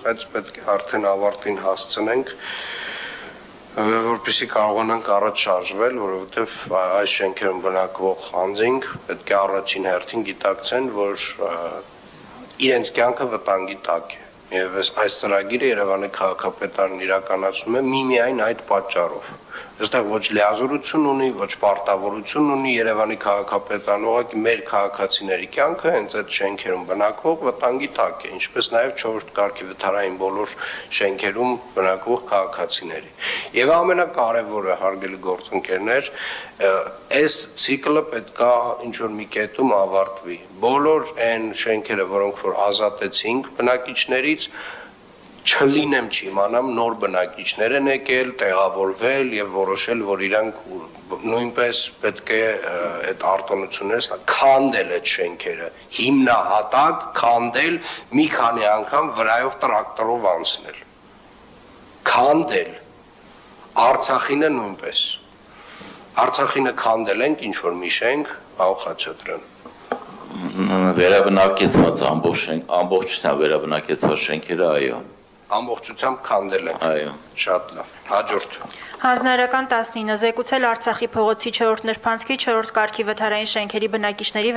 բայց պետք է արդեն ավարտին հասցնենք, որպեսզի կարողանանք առաջ շարժվել, որովհետև այս շենքերում բնակվող անձինք պետք է առաջին հերթին գիտակցեն, որ իրենց կյանքը վտանգի տակ է, եւ այս ծրագիրը Երևանի քաղաքապետարան իրականացնում է միմիայն այդ պատճառով։ Այստեղ ոչ լիազորություն ունի, ոչ պարտավորություն ունի Երևանի քաղաքապետարան, ուղղակի մեր քաղաքացիների կյանքը հենց այդ շենքերում բնակվող վտանգի տակ է, ինչպես նաև 4-րդ կարգի վթարային բոլոր շենքերում բնակվող քաղաքացիների։ Եվ ամենակարևորը, հարգելի գործընկերներ, այս ցիկլը պետքա ինչ-որ մի կետում ավարտվի։ Բոլոր այն շենքերը, որոնք որ ազատեցինք բնակիչներից, չլինեմ չիմանամ նոր բնակիչներ են եկել, տեղավորվել եւ որոշել, որ իրանք նույնպես պետք է այդ արտոնությունները քանդել այդ շենքերը, հիմնահատակ քանդել, մի քանի անգամ վրայով տրակտորով անցնել։ Քանդել։ Արցախինը նույնպես։ Արցախինը քանդել ենք, ինչ որ մի շենք, Աղ Խաչատրյան։ Վերաբնակեցված ամբողջությամբ վերաբնակեցված շենքերը, այո։ Ամբողջությամբ քանդել են։ Այո։ Շատ լավ։ Հաջորդ։ Հանձնարարական 19 զեկուցել Արցախի փողոցի 4-րդ նրբանցքի 4-րդ կարգի վթարային շենքերի բնակիչների